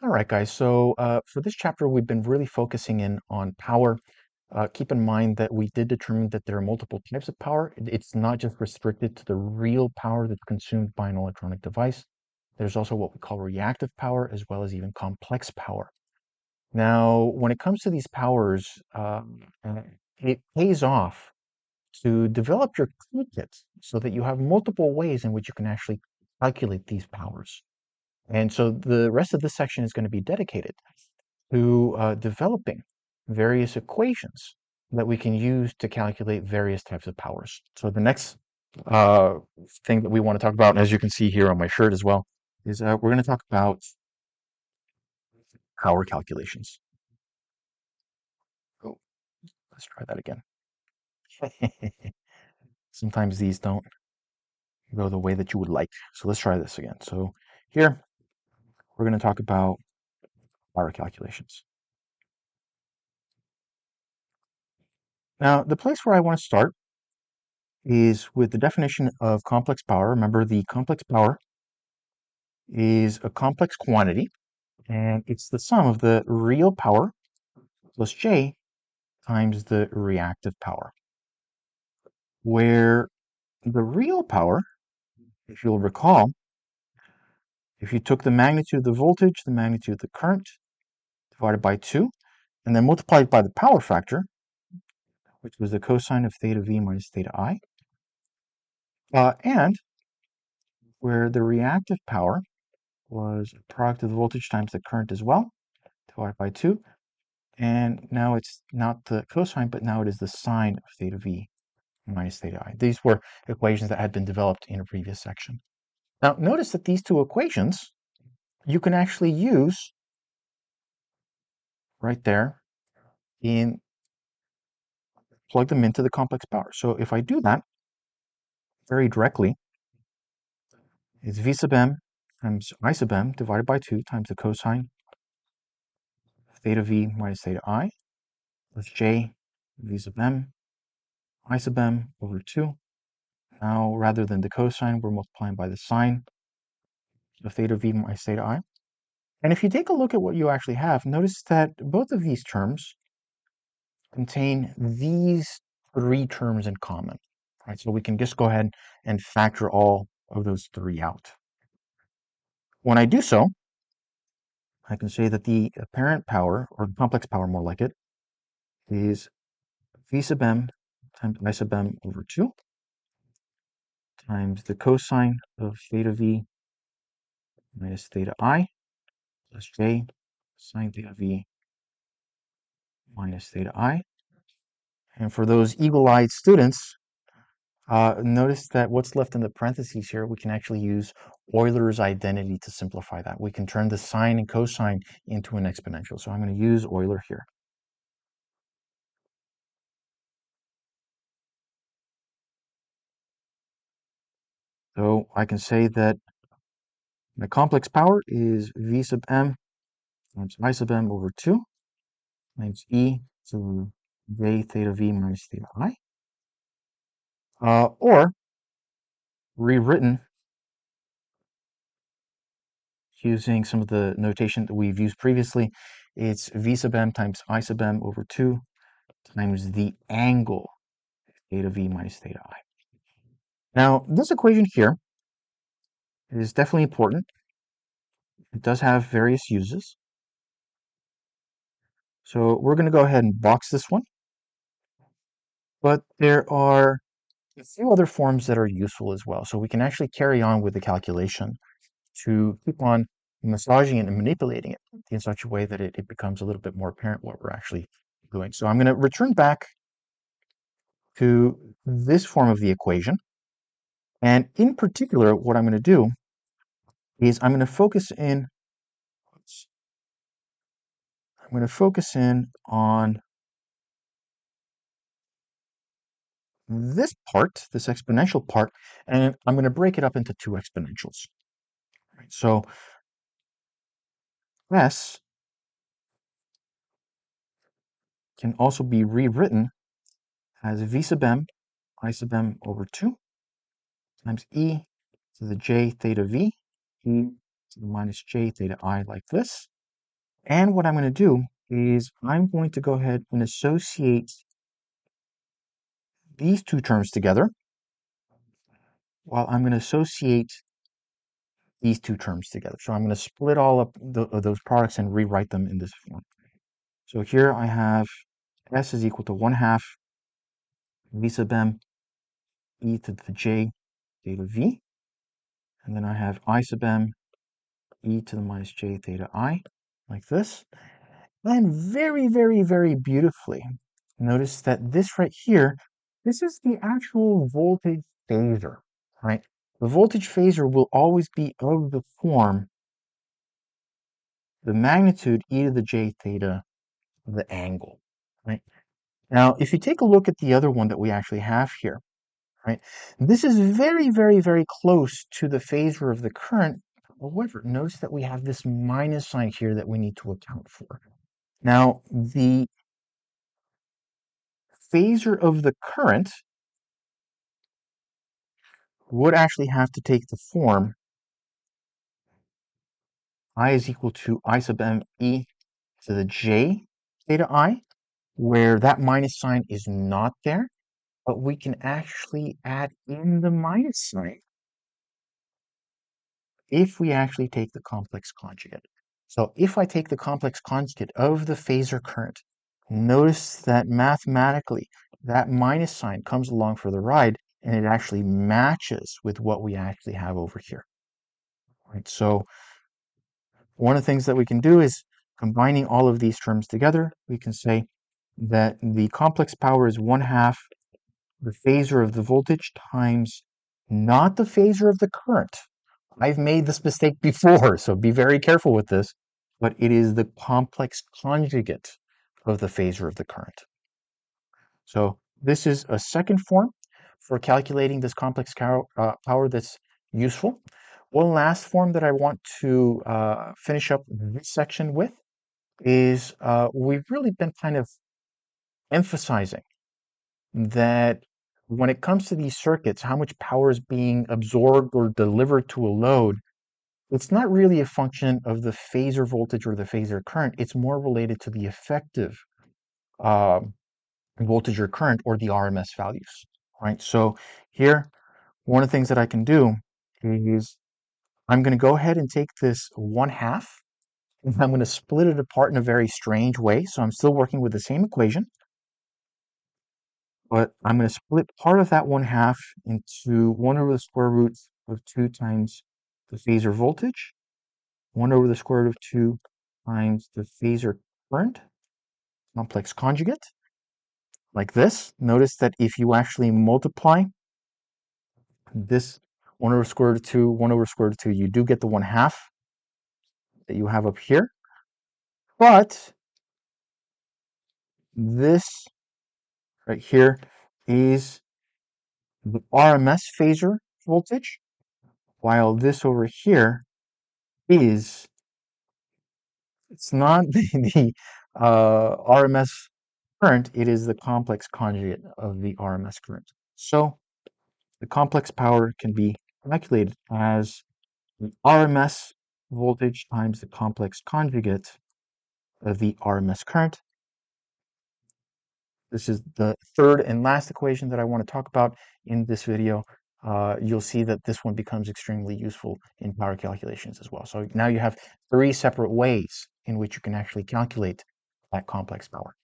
All right, guys. So for this chapter, we've been really focusing in on power. Keep in mind that we did determine that there are multiple types of power. It's not just restricted to the real power that's consumed by an electronic device. There's also what we call reactive power, as well as even complex power. Now, when it comes to these powers, it pays off to develop your toolkit so that you have multiple ways in which you can actually calculate these powers. And so the rest of this section is going to be dedicated to developing various equations that we can use to calculate various types of powers. So the next uh, thing that we want to talk about, and as you can see here on my shirt as well, is we're going to talk about power calculations. Oh, let's try that again. Sometimes these don't go the way that you would like. So let's try this again. So here, we're going to talk about power calculations. Now, the place where I want to start is with the definition of complex power. Remember, the complex power is a complex quantity, and it's the sum of the real power plus J times the reactive power, where the real power, if you'll recall, if you took the magnitude of the voltage, the magnitude of the current, divided by 2, and then multiplied by the power factor, which was the cosine of theta V minus theta I, and where the reactive power was a product of the voltage times the current as well, divided by 2, and now it's not the cosine, but now it is the sine of theta V minus theta I. These were equations that had been developed in a previous section. Now, notice that these two equations you can actually use right there plug them into the complex power. So if I do that very directly, it's V sub m times I sub m divided by 2 times the cosine of theta V minus theta I plus J V sub m I sub m over 2. Now, rather than the cosine, we're multiplying by the sine of theta V minus theta I. And if you take a look at what you actually have, notice that both of these terms contain these three terms in common. Right? So we can just go ahead and factor all of those three out. When I do so, I can say that the apparent power, or the complex power more like it, is V sub m times I sub m over 2 times the cosine of theta V minus theta I plus J sine theta V minus theta I. And for those eagle-eyed students, notice that what's left in the parentheses here, we can actually use Euler's identity to simplify that. We can turn the sine and cosine into an exponential. So I'm going to use Euler here. So I can say that the complex power is V sub m times I sub m over 2 times e to j theta v minus theta I. Or rewritten using some of the notation that we've used previously, it's V sub m times I sub m over 2 times the angle theta v minus theta I. Now, this equation here is definitely important. It does have various uses. So we're going to go ahead and box this one. But there are a few other forms that are useful as well. So we can actually carry on with the calculation to keep on massaging it and manipulating it in such a way that it becomes a little bit more apparent what we're actually doing. So I'm going to return back to this form of the equation. And in particular, what I'm going to do is I'm going to focus in on this part, this exponential part, and I'm going to break it up into two exponentials. Right? So S can also be rewritten as V sub m I sub m over 2 times e to the j theta v, e to the minus j theta I like this. And what I'm going to do is I'm going to go ahead and associate these two terms together, while I'm going to associate these two terms together. So I'm going to split all up those products and rewrite them in this form. So here I have S is equal to 1/2 V sub m e to the j theta v. And then I have I sub m e to the minus j theta I, like this. And very, very, very beautifully, notice that this right here, this is the actual voltage phasor, right? The voltage phasor will always be of the form, the magnitude e to the j theta of the angle, right? Now, if you take a look at the other one that we actually have here, right? This is very, very, very close to the phasor of the current. However, notice that we have this minus sign here that we need to account for. Now, the phasor of the current would actually have to take the form I is equal to I sub m e to the j theta I, where that minus sign is not there, but we can actually add in the minus sign if we actually take the complex conjugate. So if I take the complex conjugate of the phasor current, notice that mathematically that minus sign comes along for the ride and it actually matches with what we actually have over here. Right? So one of the things that we can do is combining all of these terms together, we can say that the complex power is 1/2 the phasor of the voltage times not the phasor of the current. I've made this mistake before, so be very careful with this, but it is the complex conjugate of the phasor of the current. So this is a second form for calculating this complex power that's useful. One last form that I want to finish up this section with is we've really been kind of emphasizing that when it comes to these circuits, how much power is being absorbed or delivered to a load, it's not really a function of the phasor voltage or the phasor current. It's more related to the effective voltage or current or the RMS values, right? So here, one of the things that I can do is I'm going to go ahead and take this 1/2 and I'm going to split it apart in a very strange way. So I'm still working with the same equation, but I'm going to split part of that 1/2 into 1 over the square root of 2 times the phasor voltage, 1 over the square root of 2 times the phasor current, complex conjugate, like this. Notice that if you actually multiply this 1 over square root of 2, 1 over square root of 2, you do get the 1/2 that you have up here. But this right here is the RMS phasor voltage, while this over here is, it's not the RMS current, it is the complex conjugate of the RMS current. So the complex power can be calculated as the RMS voltage times the complex conjugate of the RMS current. This is the third and last equation that I want to talk about in this video. You'll see that this one becomes extremely useful in power calculations as well. So now you have 3 separate ways in which you can actually calculate that complex power.